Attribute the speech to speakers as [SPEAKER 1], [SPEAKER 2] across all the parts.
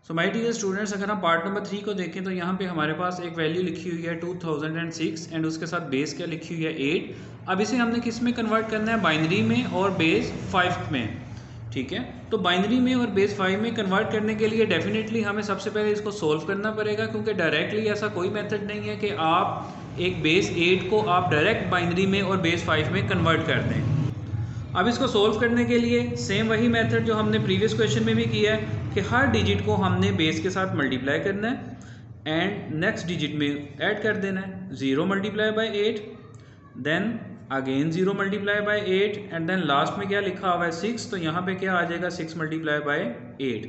[SPEAKER 1] So my dear students, अगर हम part number 3 को देखें तो यहाँ पे हमारे पास एक वैल्यू लिखी हुई है 2006 एंड उसके साथ बेस क्या लिखी हुई है 8। अब इसे हमने किस में कन्वर्ट करना है, बाइनरी में और बेस 5 में। ठीक है, तो बाइनरी में और बेस 5 में कन्वर्ट करने के लिए डेफिनेटली हमें सबसे पहले इसको सोल्व करना पड़ेगा, क्योंकि डायरेक्टली ऐसा कोई मेथड नहीं है कि आप एक बेस 8 को आप डायरेक्ट बाइनरी में और बेस 5 में कन्वर्ट कर दें। अब इसको सोल्व करने के लिए सेम वही मेथड जो हमने प्रीवियस क्वेश्चन में भी किया है कि हर डिजिट को हमने बेस के साथ मल्टीप्लाई करना है एंड नेक्स्ट डिजिट में ऐड कर देना है 0 multiply by 8, then again 0 multiply by 8 and then last में क्या लिखा हुआ है 6, तो यहाँ पे क्या आ जाएगा 6 मल्टीप्लाई बाय 8।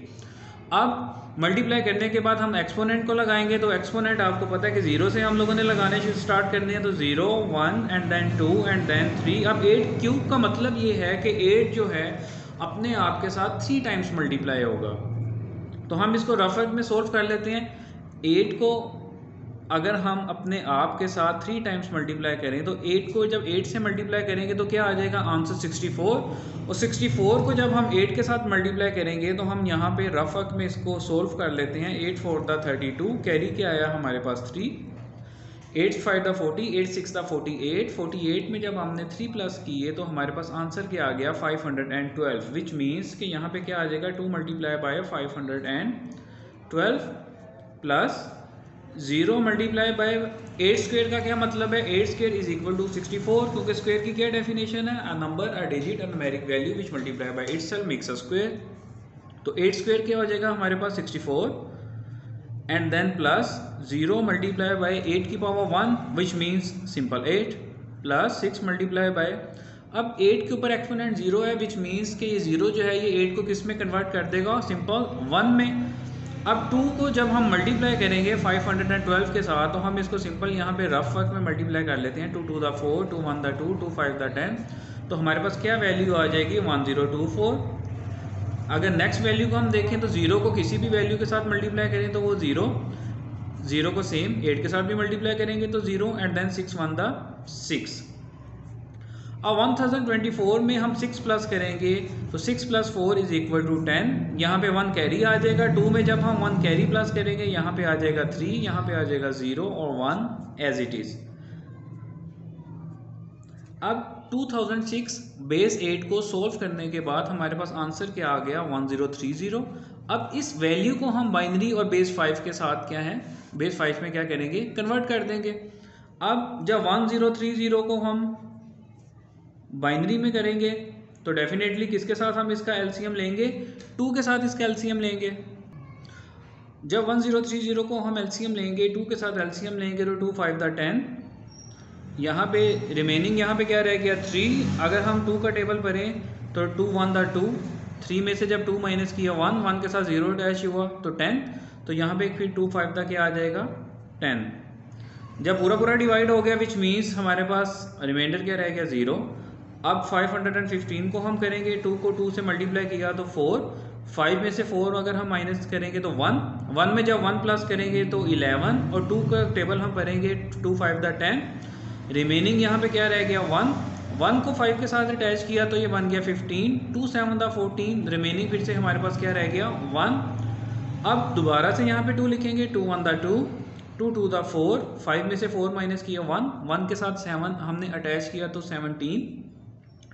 [SPEAKER 1] अब मल्टीप्लाई करने के बाद हम एक्सपोनेंट को लगाएंगे, तो एक्सपोनेंट आपको पता है कि 0 से हम लोगों ने लगाने स्टार्ट करने हैं, तो 0 1 एंड देन 2 एंड देन 3। अब 8 क्यूब का मतलब ये है कि 8 जो है अपने आप के साथ 3 टाइम्स मल्टीप्लाई होगा। तो हम इसको रफ में सोल्व कर लेते हैं। 8 को अगर हम अपने आप के साथ 3 टाइम्स मल्टीप्लाई करें तो 8 को जब 8 से मल्टीप्लाई करेंगे तो क्या आ जाएगा आंसर 64। और 64 को जब हम 8 के साथ मल्टीप्लाई करेंगे तो हम यहाँ पे रफ में इसको सोल्व कर लेते हैं। 8 4 दा 32, कैरी क्या आया हमारे पास 3, 8 5 दा 40, 8 6 दा 48, 48 में जब हमने 3 प्लस किए तो हमारे पास आंसर क्या आ गया 512, विच मीन्स कि यहाँ पे क्या आ जाएगा 2 multiply by 512 plus 0 multiply by 8 square का क्या मतलब है, 8 स्क्वेयर इज इक्वल टू 64, क्योंकि स्क्वेयर की क्या डेफिनेशन है, a number a digit a numeric value which multiply by itself makes a square. तो 8 स्क्वेयर क्या हो जाएगा हमारे पास 64 and then plus 0 multiply by 8 की power 1 which means simple 8 plus 6 multiply by, अब 8 के ऊपर एक्सपोनेंट 0 है विच मीन्स कि ये 0 जो है ये 8 को किस में कन्वर्ट कर देगा, सिंपल 1 में। अब 2 को जब हम मल्टीप्लाई करेंगे 512 के साथ तो हम इसको सिंपल यहाँ पे रफ वर्क में मल्टीप्लाई कर लेते हैं। 2 2 दा 4, 2 1 दा 2, 2 5 दा 10, तो हमारे पास क्या वैल्यू आ जाएगी 1024। अगर नेक्स्ट वैल्यू को हम देखें तो 0 को किसी भी वैल्यू के साथ मल्टीप्लाई करें तो वो 0 को सेम 8 के साथ भी मल्टीप्लाई करेंगे तो 0 एंड देन 6 1 दा 6। अब 1024 में हम 6 प्लस करेंगे तो 6 प्लस 4 इज इक्वल टू 10, यहाँ पे 1 कैरी आ जाएगा। 2 में जब हम 1 कैरी प्लस करेंगे यहाँ पे आ जाएगा 3, यहाँ पे आ जाएगा 0 और 1 एज इट इज। अब 2006 बेस 8 को सोल्व करने के बाद हमारे पास आंसर क्या आ गया 1030। अब इस वैल्यू को हम बाइनरी और बेस 5 के साथ क्या है, बेस 5 में क्या करेंगे, कन्वर्ट कर देंगे। अब जब 1030 को हम बाइनरी में करेंगे तो डेफिनेटली किसके साथ हम इसका एलसीएम लेंगे, 2 के साथ इसका एलसीएम लेंगे। जब 1030 को हम एलसीएम लेंगे, 2 के साथ एलसीएम लेंगे तो 2 5 दा 10, यहाँ पे रिमेनिंग यहाँ पे क्या रह गया 3। अगर हम 2 का टेबल भरें तो 2 1 दा 2, 3 में से जब 2 माइनस किया 1, 1 के साथ 0 डैश हुआ तो 10, तो यहाँ पे फिर 2 5 दा क्या आ जाएगा 10। जब पूरा डिवाइड हो गया विच मीन्स हमारे पास रिमाइंडर क्या रह गया 0। अब 515 को हम करेंगे, 2 को 2 से मल्टीप्लाई किया तो 4, 5 में से 4 अगर हम माइनस करेंगे तो 1, 1 में जब 1 प्लस करेंगे तो 11 और 2 का टेबल हम भरेंगे 2 5 दा 10, रिमेनिंग यहाँ पे क्या रह गया 1, 1 को 5 के साथ अटैच किया तो ये बन गया 15, 2 7 दा 14, रिमेनिंग फिर से हमारे पास क्या रह गया 1। अब दोबारा से यहाँ पे 2 लिखेंगे, 2 1 दा 2, 2 2 दा 4, 5 में से 4 माइनस किया 1, 1 के साथ 7 हमने अटैच किया तो 17,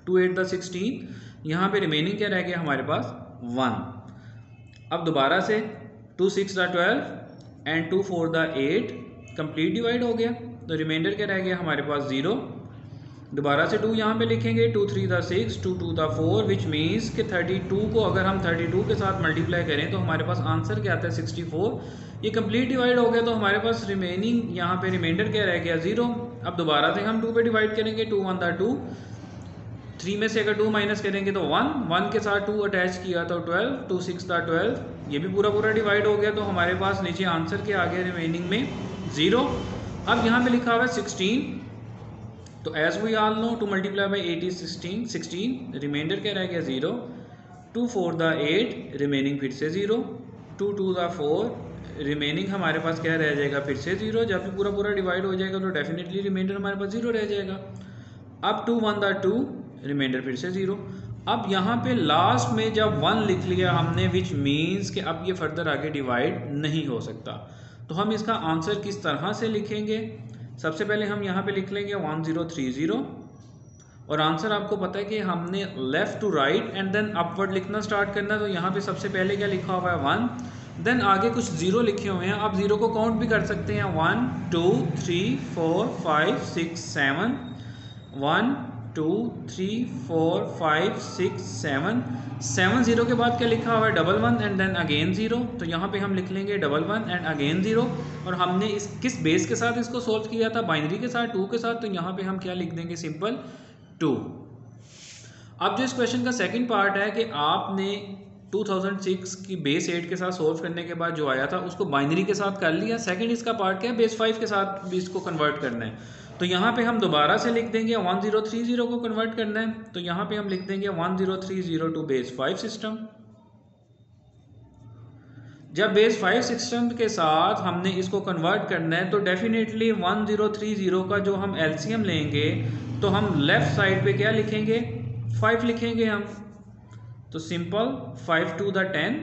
[SPEAKER 1] 2 8 दा 16, यहाँ पे रिमेनिंग क्या रह गया हमारे पास 1। अब दोबारा से 2 6 दा 12 एंड 2 4 दा 8 कंप्लीट डिवाइड हो गया, तो रिमाइंडर क्या रह गया हमारे पास 0। दोबारा से 2 यहाँ पे लिखेंगे, 2 3 दा 6, 2 2 दा 4, विच मीन्स कि 32 को अगर हम 32 के साथ मल्टीप्लाई करें तो हमारे पास आंसर क्या आता है 64। ये कंप्लीट डिवाइड हो गया तो हमारे पास रिमेनिंग यहाँ पे रिमाइंडर क्या रह गया 0। अब दोबारा से हम 2 पे डिवाइड करेंगे, 2 1 दा 2, 3 में से अगर 2 माइनस करेंगे तो 1, 1 के साथ 2 अटैच किया तो 12, 2 6 दा 12, ये भी पूरा डिवाइड हो गया तो हमारे पास नीचे आंसर क्या आ गया रिमेनिंग में 0। अब यहाँ पे लिखा हुआ है 16, तो as we all know 2 multiply by 8 is 16, reminder क्या रह गया 0, 2 4 दा 8, रिमेनिंग फिर से 0, 2 2 दा 4, रिमेनिंग हमारे पास क्या रह जाएगा फिर से 0। जब भी पूरा डिवाइड हो जाएगा तो डेफिनेटली रिमाइंडर हमारे पास 0 रह जाएगा। अब 2 1 दा 2, रिमाइंडर फिर से 0। अब यहाँ पे लास्ट में जब 1 लिख लिया हमने, विच मीन्स कि अब ये फर्दर आगे डिवाइड नहीं हो सकता। तो हम इसका आंसर किस तरह से लिखेंगे? सबसे पहले हम यहाँ पे लिख लेंगे 1030 और आंसर आपको पता है कि हमने left to right and then upward लिखना स्टार्ट करना। तो यहाँ पे सबसे पहले क्या लिखा हुआ है 1, देन आगे कुछ ज़ीरो लिखे हुए हैं। आप ज़ीरो को काउंट भी कर सकते हैं 1 2 3 4 5 6 7, 1 2 3 4 5 6 7 ज़ीरो के बाद क्या लिखा हुआ है 1 1 एंड देन अगेन ज़ीरो। तो यहाँ पे हम लिख लेंगे 1 1 एंड अगेन ज़ीरो। और हमने इस किस बेस के साथ इसको सोल्व किया था? बाइनरी के साथ, 2 के साथ। तो यहाँ पे हम क्या लिख देंगे? सिंपल 2। अब जो इस क्वेश्चन का सेकंड पार्ट है कि आपने 2006 की बेस 8 के साथ सोल्व करने के बाद जो आया था उसको बाइनरी के साथ कर लिया। सेकंड इसका पार्ट क्या है? बेस 5 के साथ भी इसको कन्वर्ट करना है। तो यहाँ पे हम दोबारा से लिख देंगे 1030 को कन्वर्ट करना है। तो यहाँ पे हम लिख देंगे 1030 टू बेस 5 सिस्टम। जब बेस 5 सिस्टम के साथ हमने इसको कन्वर्ट करना है तो डेफिनेटली 1030 का जो हम एलसीएम लेंगे तो हम लेफ्ट साइड पे क्या लिखेंगे? 5 लिखेंगे हम। तो सिंपल 5 टू द 10।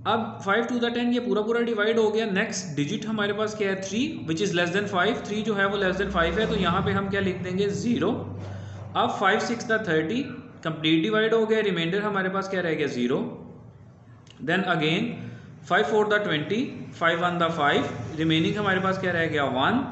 [SPEAKER 1] अब 5 टू द 10 ये पूरा डिवाइड हो गया। नेक्स्ट डिजिट हमारे पास क्या है? 3 विच इज़ लेस देन 5। 3 जो है वो लेस देन 5 है। तो यहाँ पे हम क्या लिख देंगे? 0। अब 5 6 द 30 कंप्लीट डिवाइड हो गया। रिमाइंडर हमारे पास क्या रह गया? 0। Then again 5 4 the 20, 5 1 the 5, remaining हमारे पास क्या रह गया? 1।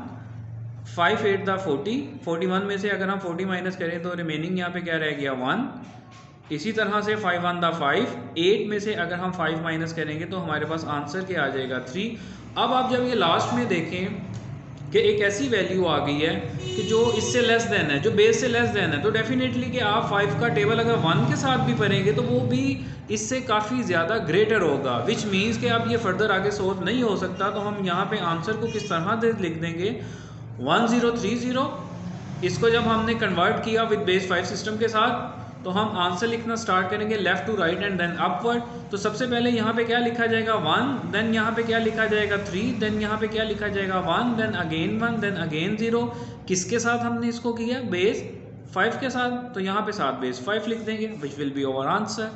[SPEAKER 1] 5 8 द 40, 41 में से अगर हम 40 माइनस करें तो रिमेनिंग यहाँ पे क्या रह गया? 1। इसी तरह से 5 1 द 5, 8 में से अगर हम 5 माइनस करेंगे तो हमारे पास आंसर क्या आ जाएगा? 3। अब आप जब ये लास्ट में देखें कि एक ऐसी वैल्यू आ गई है कि जो इससे लेस देन है, जो बेस से लेस देन है, तो डेफिनेटली कि आप 5 का टेबल अगर 1 के साथ भी पढ़ेंगे तो वो भी इससे काफ़ी ज़्यादा ग्रेटर होगा, विच मीन्स कि अब ये फर्दर आगे सोल्व नहीं हो सकता। तो हम यहाँ पे आंसर को किस तरह से लिख देंगे? 1030। इसको जब हमने कन्वर्ट किया विद बेस 5 सिस्टम के साथ तो हम आंसर लिखना स्टार्ट करेंगे left to right and then upward. तो सबसे पहले यहाँ पे क्या लिखा जाएगा? 1, देन यहाँ पे क्या लिखा जाएगा? 3, देन यहाँ पे क्या लिखा जाएगा? 1, देन अगेन 0। किसके साथ हमने इसको किया? बेस 5 के साथ। तो यहाँ पे साथ बेस 5 लिख देंगे which will be our answer.